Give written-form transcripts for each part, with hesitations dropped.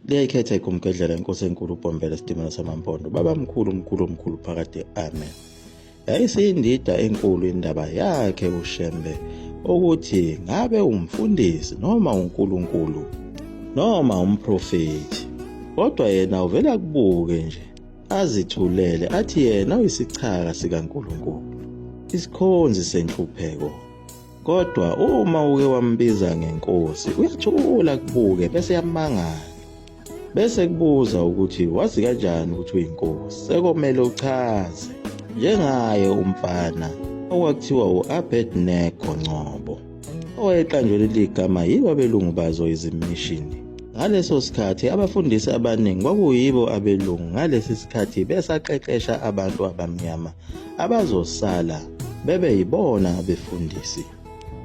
liyayikhetha igumgedlela inkosi enkulu uBhombela esitimela samampondo baba mkhulu phakade amen. Yayisindida enkulu indaba yakhe uShembe ukuthi ngabe umfundisi noma uNkulunkulu noma umprofeti, kodwa yena uvela kubuke nje azithulele athi yena uyisichaka sikaNkulunkulu, isikhonzi senhlupheko. Kodwa uma uke wambiza ngenkosi uyathula kubuke bese yamangala, bese kubuza ukuthi wazi kanjani ukuthi uyinkosi. Sekomele uchaze, njengaye umfana okwakuthiwa u-Abednego Ngcobo, owayeqanjwe leli gama yibo abelungu bazo izimishini. Ngaleso sikhathi abafundisi abaningi kwakuyibo abelungu ngalesi sikhathi besaqeqesha abantu abamnyama abazosala bebe yibona abefundisi.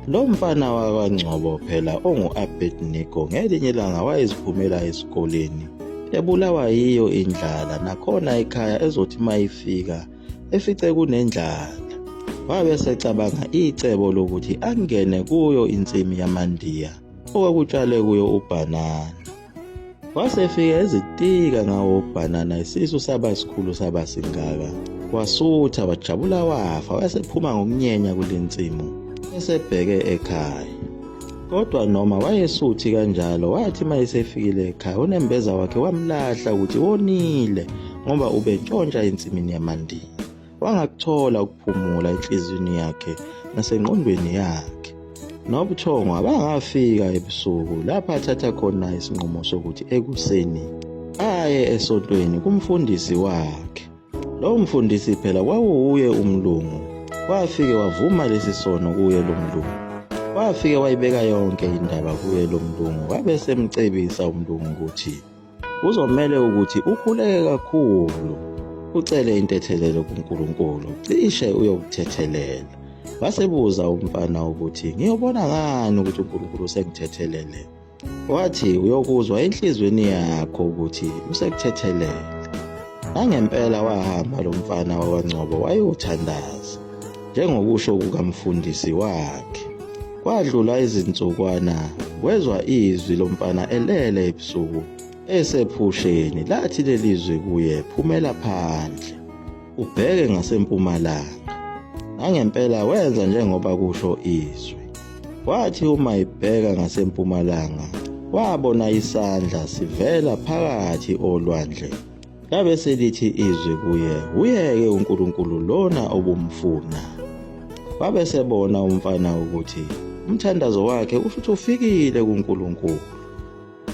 Lo mfana wakwaNgcobo phela ongu-Abednego ngelinye ilanga wayeziphumela esikoleni ebulawa yiyo indlala, nakhona ekhaya ezothi mayifika efice kunendlala. Wabe secabanga icebo lokuthi angene kuyo insimi yamandiya okwakutshale kuyo ubhanana. Wasefika ezitika ngawo ubhanana, isisu saba sikhulu saba singaka, wasutha wajabula wafa. Wasephuma ngokunyenya kule nsimu esebheke ekhaya. Kodwa noma wayesuthi kanjalo, wathi mayesefikile ekhaya unembeza wakhe wamlahla ukuthi wonile ngoba ubentshontsha ensimini yamandiya. Wangakuthola ukuphumula enhliziyweni yakhe nasengqondweni yakhe. Nobuthongo abangafika ebusuku lapha athatha khona isinqumo sokuthi ekuseni aye esontweni kumfundisi wakhe. Lo mfundisi phela kwawuye umlungu. Wafike wavuma lesi sono kuye lo mlungu. Wafike wayibeka yonke indaba kuye lo mlungu. Wabe semcebisa umlungu ukuthi uzomele ukuthi ukhuleke kakhulu, ucele intethelelo kuNkulunkulu, cishe uyokuthethelela. Wasebuza umfana ukuthi ngiyobona ngani ukuthi uNkulunkulu usengithethelele. Wathi uyokuzwa enhlizweni yakho ukuthi usekuthethelela. Nangempela wahamba lo mfana wakwaNgcobo wayothandaza njengokusho kukamfundisi wakhe. Kwadlula izinsukwana wezwa izwi lomfana elele ebusuku esephusheni, lathi lelizwi kuye phumela phandle ubheke ngasempumalanga. Nangempela wenza njengoba kusho izwi. Wathi uma ibheka ngasempumalanga wabona isandla sivela phakathi olwandle. Labe selithi izwi kuye, uyeke uNkulunkulu lona obumfuna. Wabe sebona umfana ukuthi umthandazo wakhe ushuthi ufikile kuNkulunkulu.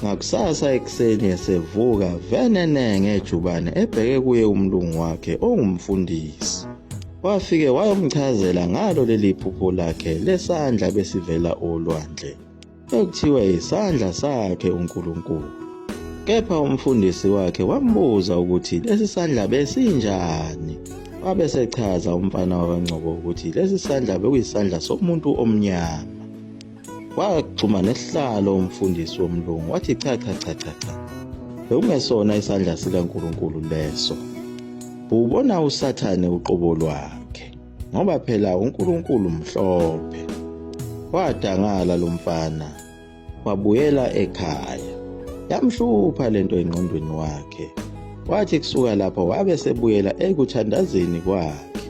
Ngakusasa ekuseni esevuka venene ngejubane ebheke kuye umlungu wakhe ongumfundisi. Wafike wayomchazela ngalo leli phupho lakhe lesandla besivela olwandle, ekuthiwa isandla sakhe uNkulunkulu. Kepha umfundisi wakhe wambuza ukuthi lesi sandla besinjani. Wabe sechaza umfana wakwaNgcobo ukuthi lesi sandla bekuyisandla somuntu omnyama. Waxhuma nesihlalo umfundisi womlungu wathi cha, bekungesona isandla sikaNkulunkulu leso. Ubona uSathane uqobo lwakhe, ngoba phela uNkulunkulu mhlophe. Wadangala lo mfana wabuyela ekhaya. Yamhlupha lento engqondweni wakhe. Wathi kusuka lapho wabe sebuyela ekuthandazeni kwakhe.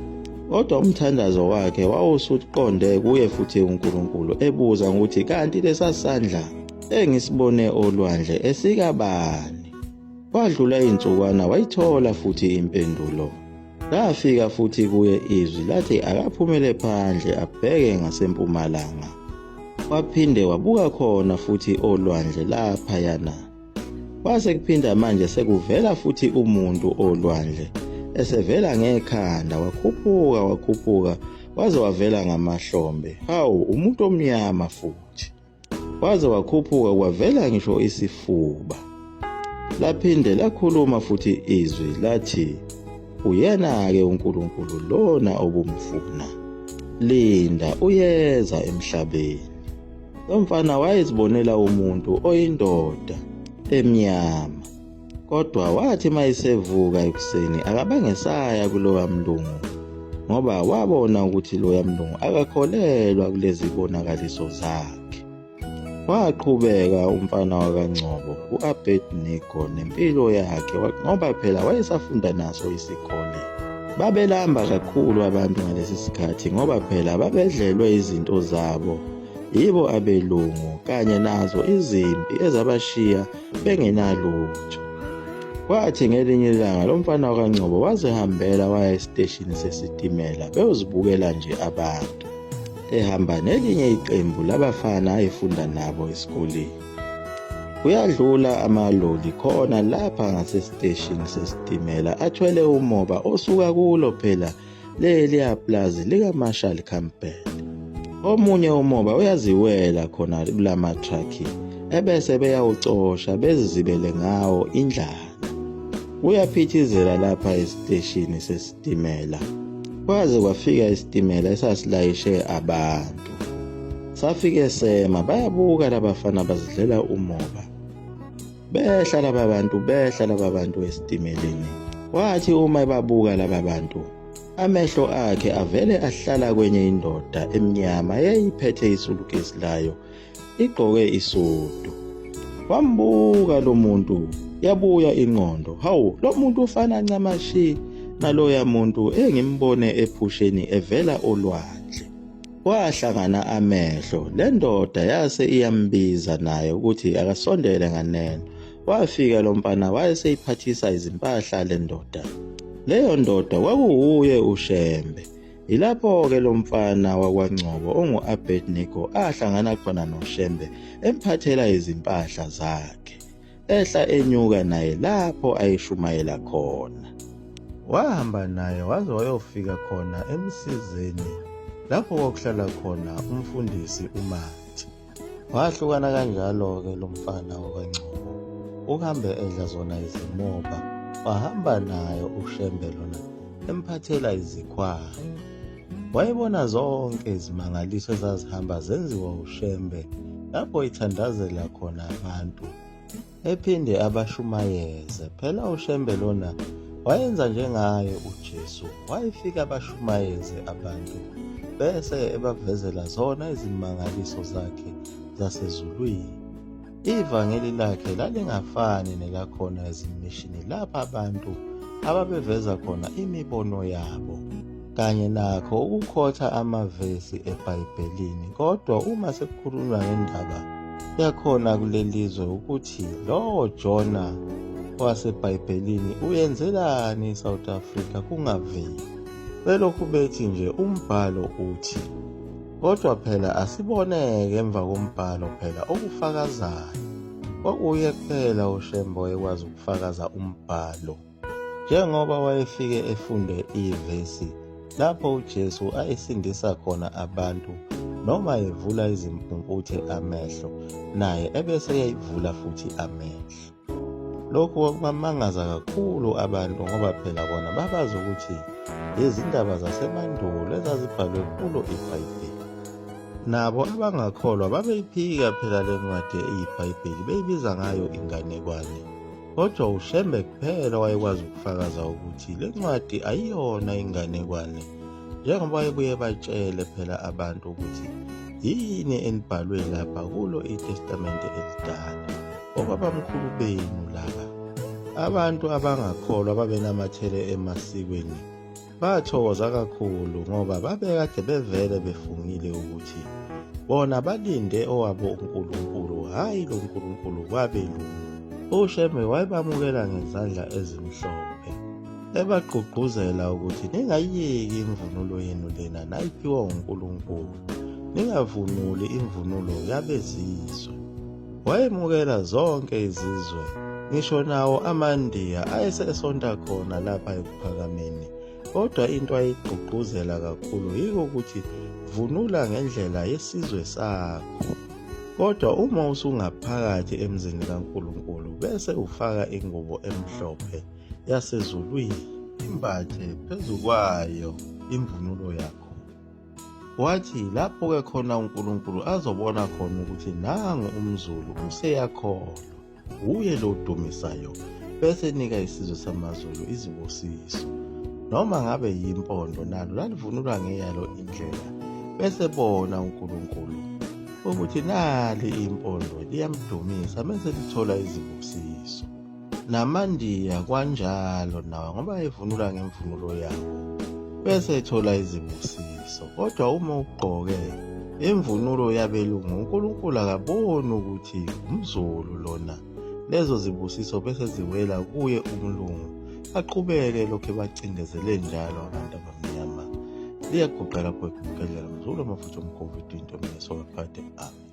Kodwa umthandazo wakhe wawusuqonde kuye futhi uNkulunkulu, ebuza ukuthi kanti lesa sandla engisibone olwandle esikabani? Kwadlula insukwana wayithola futhi impendulo. Lafika futhi kuye izwi lathi akaphumele phandle abheke ngasempumalanga. Waphinde wabuka khona futhi olwandle laphayana. Kwase kuphinda manje sekuvela futhi umuntu olwandle, esevela ngekhanda wakhuphuka waze wavela ngamahlombe. Hawu, umuntu omnyama futhi. Waze wakhuphuka kwavela ngisho isifuba. Laphinde lakhuluma futhi izwi lathi, uyena-ke uNkulunkulu lona obumfuna. Linda uyeza emhlabeni. Lo mfana wayezibonela umuntu oyindoda emnyama. Kodwa wathi mayisevuka ekuseni akabangesaya kuloya mlungu, ngoba wabona ukuthi loya mlungu akakholelwa kulezi bonakaliso zakhe. Waqhubeka umfana wakaNgcobo u-Abednego nempilo yakhe ngoba phela wayesafunda naso isikole. Babelamba kakhulu abantu ngalesi sikhathi ngoba phela babedlelwe izinto zabo yibo abelungu kanye nazo izimpi ezabashiya bengenalutho. Kwathi ngelinye ilanga lo mfana wakaNgcobo wazihambela waya esiteshini sesitimela beyozibukela nje abantu, ehamba nelinye iqembu labafana ayefunda nabo esikoleni. Kuyadlula amaloli khona lapha ngasesiteshini sesitimela athwele umoba osuka kulo phela leliya plazi likaMarshall Campbell. Omunye umoba uyaziwela khona kulamatraki ebese beyawucosha bezizibele ngawo indlala. Uyaphithizela lapha esiteshini sesitimela kwaze kwafika isitimela esasilayishe abantu. Safike sema bayabuka labafana bazidlela umoba. Behla laba bantu esitimeleni. Wathi uma ebabuka laba bantu, amehlo akhe avele ahlala kwenye indoda emnyama eyayiphethe isulukesi layo igqoke isudu. Wambuka lo muntu, yabuya ingqondo, hawu lo muntu ufana ncamashi naloya muntu engimbone ephusheni evela olwandle. Wahlangana amehlo, le ndoda yase iyambiza naye ukuthi akasondele nganeno. Wafika lo mfana wayeseyiphathisa izimpahla le ndoda. Leyo ndoda kwakuwuye uShembe. Ilapho-ke lo mfana wakwaNgcobo ongu-Abednego ahlangana khona noShembe emphathela izimpahla zakhe. Ehla enyuka naye lapho ayishumayela khona. Wahamba naye waze wayofika khona emsizeni lapho kwakuhlala khona umfundisi uMathi. Wahlukana kanjalo-ke lo mfana wakwaNgcobo, uhambe edla zona izimoba. Wahamba naye uShembe lona emphathela izikhwama. Wayebona zonke izimangaliso ezazihamba zenziwa uShembe lapho ithandazela khona abantu, ephinde abashumayeze. Phela uShembe lona wayenza njengaye uJesu, wayefika abashumayeze abantu bese ebavezela zona izimangaliso zakhe zasezulwini. Ivangeli lakhe lalingafani nelakhona ezimishini lapha abantu ababeveza khona imibono yabo kanye nakho ukukhotha amavesi eBhayibhelini. Kodwa uma sekukhulunywa ngendaba yakhona kulelizwe ukuthi lowo Jona waseBhayibhelini uyenzelani eSouth Africa kungaveli, belokhu bethi nje umbhalo uthi. Kodwa phela asiboneke emva kombhalo phela okufakazayo. Kwakuye kuphela uShembe wayekwazi ukufakaza umbhalo, njengoba wayefike efunde ivesi lapho uJesu ayesindisa khona abantu noma evula izimpumputhe amehlo, naye ebese yayivula futhi amehlo. Lokhu kwamangaza kakhulu abantu ngoba phela bona babazi ukuthi izindaba zasemandulo ezazibhalwe kulo iBhayibheli. Nabo abangakholwa babeyiphika phela le ncwadi eyiBhayibheli beyibiza ngayo inganekwane. Kodwa uShembe kuphela wayekwazi ukufakaza ukuthi le ncwadi ayiyona inganekwane, njengoba wayebuye batshele phela abantu ukuthi yini enibhalwe lapha kulo iTestamente elidala. Okwabamkhulu benu laba abantu abangakholwa babenamathele emasikweni bathokoza kakhulu ngoba babekade bevele befungile ukuthi bona balinde owabo uNkulunkulu, hayi lo Nkulunkulu wabelungu. uShembe wayebamukela ngezandla ezimhlophe, ebagqugquzela ukuthi ningayiyeki imvunulo yenu lena nayiphiwa uNkulunkulu, ningavunuli imvunulo yabezizwe. Wayemukela zonke izizwe, ngisho nawo amaNdiya ayesesonta khona lapha ekuphakameni. Kodwa into ayigqugquzela kakhulu yiko ukuthi vunula ngendlela yesizwe sakho. Kodwa uma usungaphakathi emzini kaNkulunkulu bese ufaka ingubo emhlophe yasezulwini, imbathe phezu kwayo imvunulo yakho. Wathi lapho-ke khona uNkulunkulu azobona khona ukuthi nangu umZulu useyakholwa, uye lo dumisayo, bese nika isizwe samaZulu izibusiso. Noma ngabe yimpondo nalo lalivunulwa ngeyalo indlela, bese bona uNkulunkulu ukuthi nali impondo liyamdumisa bese lithola izibusiso. NamaNdiya kwanjalo nawo ngoba evunula ngemvunulo yawo bese ethola izibusiso. Kodwa uma ugqoke imvunulo yabelungu, uNkulunkulu akaboni ukuthi umZulu lona, lezo zibusiso bese ziwela kuye umlungu, aqhubeke lokhu ebacindezele njalo abantu abamnyama. Liyaguqa lapho ekuguqelela mZulu amafutha omkhovu into emini sokaphade. Amen.